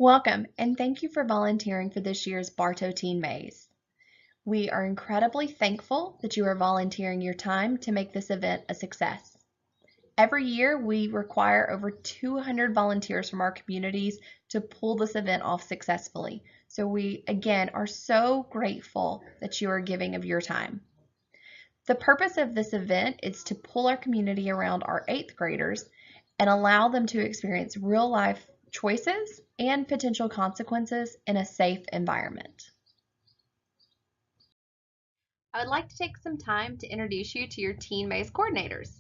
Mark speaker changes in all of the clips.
Speaker 1: Welcome, and thank you for volunteering for this year's Bartow Teen Maze. We are incredibly thankful that you are volunteering your time to make this event a success. Every year, we require over 200 volunteers from our communities to pull this event off successfully. So we, again, are so grateful that you are giving of your time. The purpose of this event is to pull our community around our 8th graders and allow them to experience real life choices and potential consequences in a safe environment. I would like to take some time to introduce you to your Teen Maze coordinators.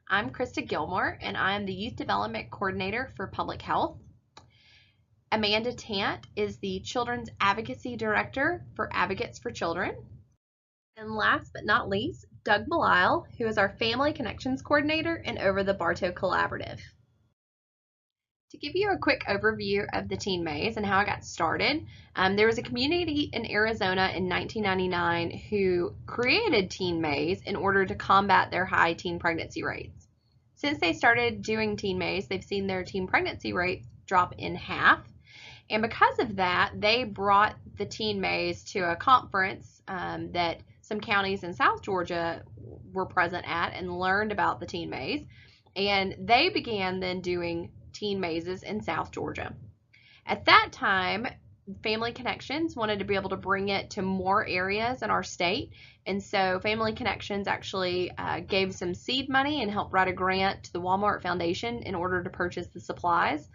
Speaker 1: I'm Krista Gilmore, and I am the Youth Development Coordinator for Public Health. Amanda Tant is the Children's Advocacy Director for Advocates for Children. And last but not least, Doug Belisle, who is our Family Connections Coordinator and over the Bartow Collaborative. To give you a quick overview of the Teen Maze and how I got started, there was a community in Arizona in 1999 who created Teen Maze in order to combat their high teen pregnancy rates. Since they started doing Teen Maze, they've seen their teen pregnancy rates drop in half. And because of that, they brought the Teen Maze to a conference that some counties in South Georgia were present at and learned about the Teen Maze. And they began then doing teen mazes in South Georgia. At that time, Family Connections wanted to be able to bring it to more areas in our state, and so Family Connections actually gave some seed money and helped write a grant to the Walmart Foundation in order to purchase the supplies.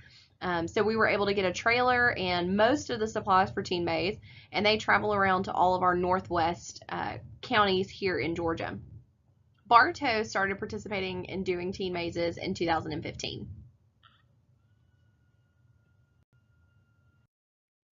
Speaker 1: So we were able to get a trailer and most of the supplies for Teen Maze, and they travel around to all of our northwest counties here in Georgia. Bartow started participating in doing Teen Mazes in 2015.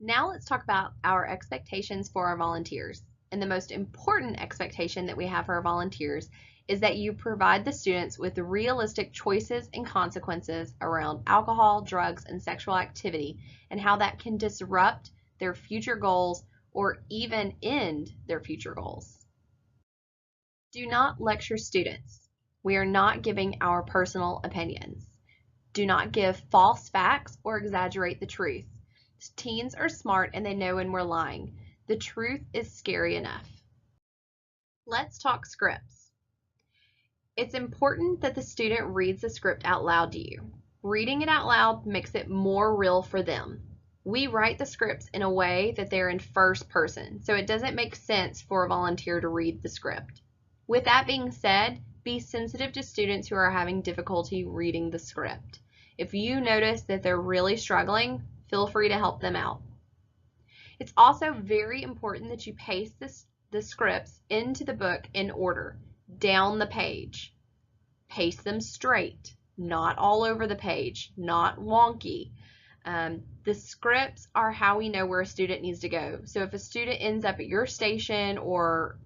Speaker 1: Now let's talk about our expectations for our volunteers. And the most important expectation that we have for our volunteers is that you provide the students with realistic choices and consequences around alcohol, drugs, and sexual activity, and how that can disrupt their future goals or even end their future goals. Do not lecture students. We are not giving our personal opinions. Do not give false facts or exaggerate the truth. Teens are smart and they know when we're lying. The truth is scary enough. Let's talk scripts. It's important that the student reads the script out loud to you. Reading it out loud makes it more real for them. We write the scripts in a way that they're in first person, so it doesn't make sense for a volunteer to read the script. With that being said, be sensitive to students who are having difficulty reading the script. If you notice that they're really struggling, feel free to help them out. It's also very important that you paste the scripts into the book in order, down the page. Paste them straight, not all over the page, not wonky. The scripts are how we know where a student needs to go. So if a student ends up at your station or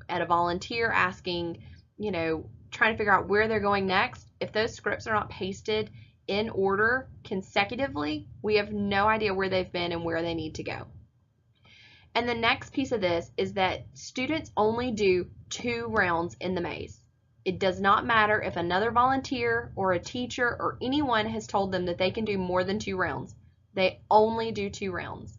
Speaker 1: at a volunteer asking, trying to figure out where they're going next, if those scripts are not pasted in order consecutively, we have no idea where they've been and where they need to go. And the next piece of this is that students only do 2 rounds in the maze. It does not matter if another volunteer or a teacher or anyone has told them that they can do more than 2 rounds. They only do 2 rounds.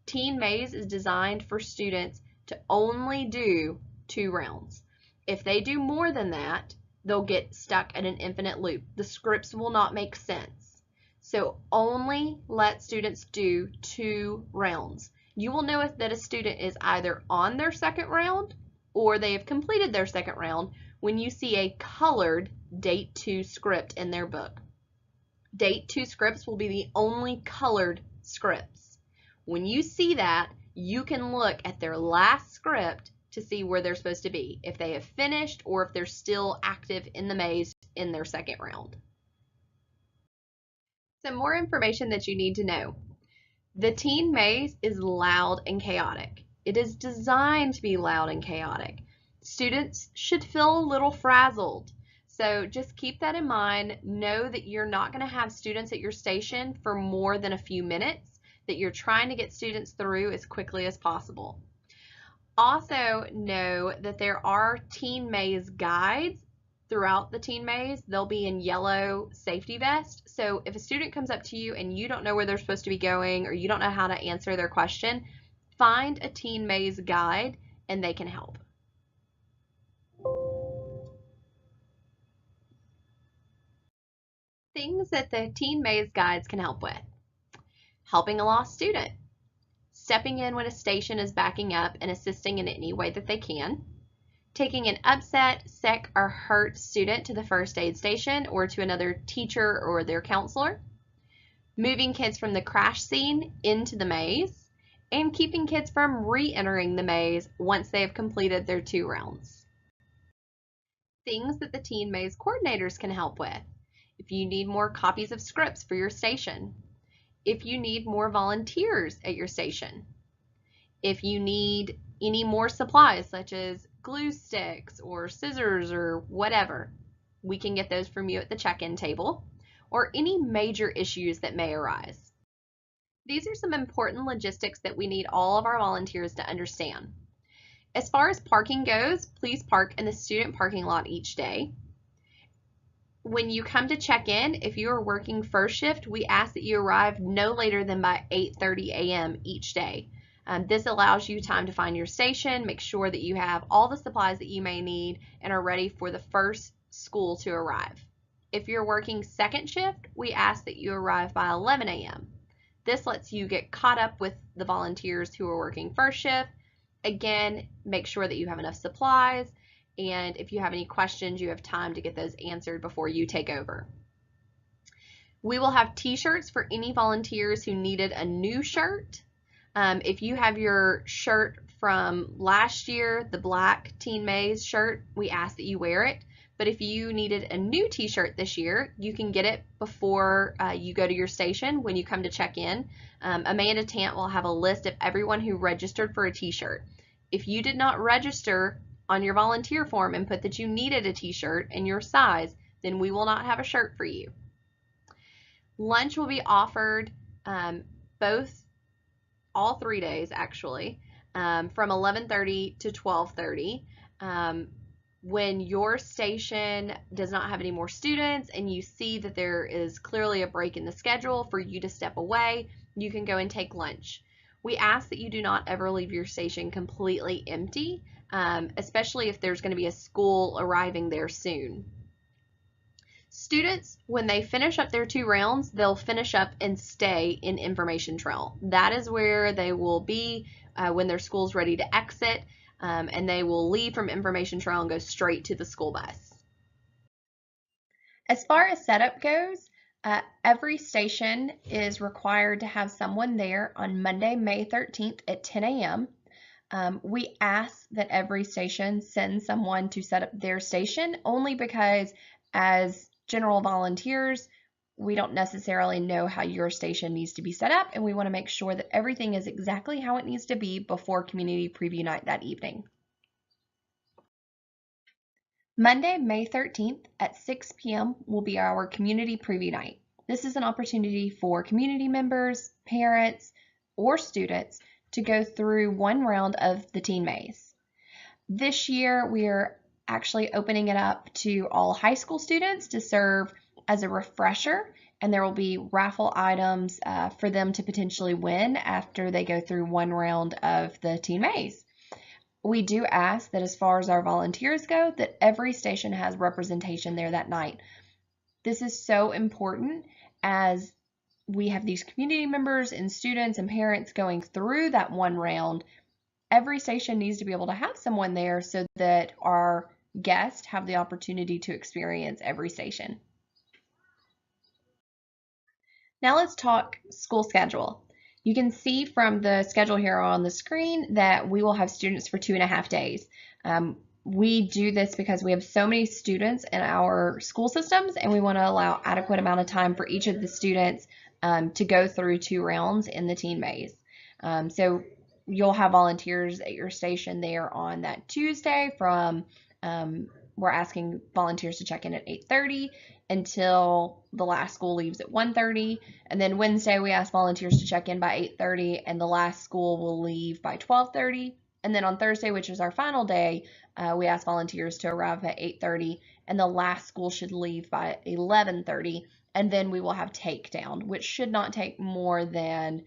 Speaker 1: Teen Maze is designed for students to only do 2 rounds. If they do more than that, they'll get stuck at an infinite loop. The scripts will not make sense. So only let students do 2 rounds. You will know that a student is either on their second round or they have completed their second round when you see a colored Date 2 script in their book. Date 2 scripts will be the only colored scripts. When you see that, you can look at their last script to see where they're supposed to be, if they have finished or if they're still active in the maze in their second round. Some more information that you need to know. The Teen Maze is loud and chaotic. It is designed to be loud and chaotic. Students should feel a little frazzled. So just keep that in mind. Know that you're not going to have students at your station for more than a few minutes, that you're trying to get students through as quickly as possible. Also know that there are Teen Maze guides throughout the teen maze. They'll be in yellow safety vests. So if a student comes up to you and you don't know where they're supposed to be going or you don't know how to answer their question, find a teen maze guide and they can help. Things that the teen maze guides can help with: helping a lost student, stepping in when a station is backing up and assisting in any way that they can, taking an upset, sick, or hurt student to the first aid station or to another teacher or their counselor, moving kids from the crash scene into the maze, and keeping kids from re-entering the maze once they have completed their 2 rounds. Things that the teen maze coordinators can help with: if you need more copies of scripts for your station, if you need more volunteers at your station, if you need any more supplies such as glue sticks or scissors or whatever, we can get those from you at the check-in table, or any major issues that may arise. These are some important logistics that we need all of our volunteers to understand. As far as parking goes, please park in the student parking lot each day. When you come to check in, if you are working first shift, we ask that you arrive no later than by 8:30 a.m. each day. This allows you time to find your station, make sure that you have all the supplies that you may need, and are ready for the first school to arrive. If you're working second shift, we ask that you arrive by 11 a.m. This lets you get caught up with the volunteers who are working first shift. Again, make sure that you have enough supplies, and if you have any questions, you have time to get those answered before you take over. We will have t-shirts for any volunteers who needed a new shirt. If you have your shirt from last year, the black Teen Maze shirt, we ask that you wear it. But if you needed a new t-shirt this year, you can get it before you go to your station when you come to check in. Amanda Tant will have a list of everyone who registered for a t-shirt. If you did not register on your volunteer form and put that you needed a t-shirt and your size, then we will not have a shirt for you. Lunch will be offered all 3 days actually, from 11:30 to 12:30. When your station does not have any more students and you see that there is clearly a break in the schedule for you to step away, you can go and take lunch. We ask that you do not ever leave your station completely empty, especially if there's going to be a school arriving there soon. Students, when they finish up their 2 rounds, they'll finish up and stay in Information Trail. That is where they will be when their school's ready to exit, and they will leave from Information Trail and go straight to the school bus. As far as setup goes, every station is required to have someone there on Monday, May 13th at 10 a.m. We ask that every station send someone to set up their station only because as general volunteers, we don't necessarily know how your station needs to be set up, and we want to make sure that everything is exactly how it needs to be before community preview night that evening. Monday, May 13th at 6 p.m. will be our community preview night. This is an opportunity for community members, parents, or students to go through 1 round of the Teen Maze. This year, we are actually opening it up to all high school students to serve as a refresher, and there will be raffle items for them to potentially win after they go through 1 round of the Teen Maze. We do ask that as far as our volunteers go, that every station has representation there that night. This is so important as we have these community members and students and parents going through that 1 round. Every station needs to be able to have someone there so that our guests have the opportunity to experience every station. Now let's talk school schedule. You can see from the schedule here on the screen that we will have students for 2.5 days. We do this because we have so many students in our school systems, and we want to allow adequate amount of time for each of the students to go through 2 rounds in the Teen Maze. So you'll have volunteers at your station there on that Tuesday from, we're asking volunteers to check in at 8:30 until the last school leaves at 1:30. And then Wednesday, we ask volunteers to check in by 8:30, and the last school will leave by 12:30. And then on Thursday, which is our final day, we ask volunteers to arrive at 8:30, and the last school should leave by 11:30, and then we will have takedown, which should not take more than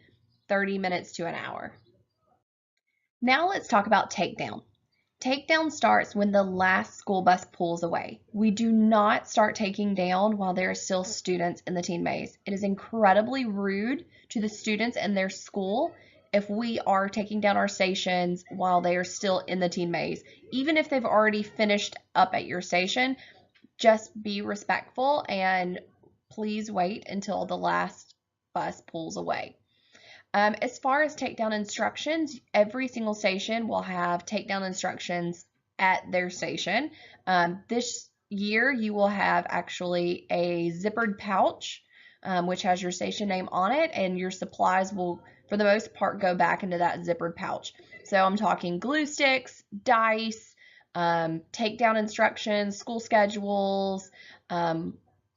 Speaker 1: 30 minutes to an hour. Now let's talk about takedown. Takedown starts when the last school bus pulls away. We do not start taking down while there are still students in the teen maze. It is incredibly rude to the students and their school if we are taking down our stations while they are still in the teen maze. Even if they've already finished up at your station, just be respectful and please wait until the last bus pulls away. As far as takedown instructions, every single station will have takedown instructions at their station. This year you will have actually a zippered pouch, which has your station name on it, and your supplies will, for the most part, go back into that zippered pouch. So I'm talking glue sticks, dice, takedown instructions, school schedules,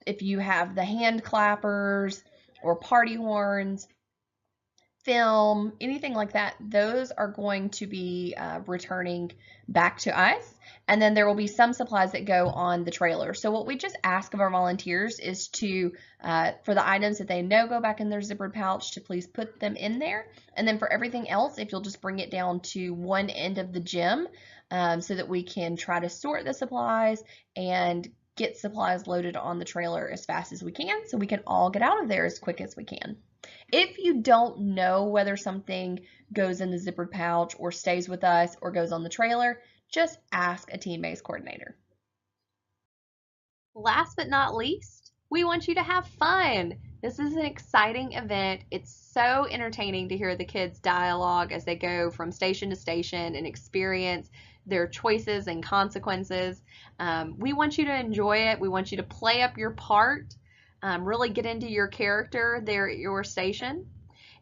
Speaker 1: if you have the hand clappers or party horns, film, anything like that, those are going to be returning back to us. And then there will be some supplies that go on the trailer. So what we just ask of our volunteers is to, for the items that they know go back in their zippered pouch, to please put them in there. And then for everything else, if you'll just bring it down to one end of the gym so that we can try to sort the supplies and get supplies loaded on the trailer as fast as we can so we can all get out of there as quick as we can. If you don't know whether something goes in the zippered pouch or stays with us or goes on the trailer, just ask a Teen Maze coordinator. Last but not least, we want you to have fun. This is an exciting event. It's so entertaining to hear the kids' dialogue as they go from station to station and experience their choices and consequences. We want you to enjoy it. We want you to play up your part. Really get into your character there at your station.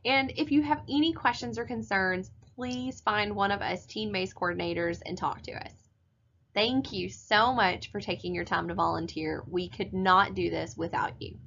Speaker 1: And if you have any questions or concerns, please find one of us Teen Maze coordinators and talk to us. Thank you so much for taking your time to volunteer. We could not do this without you.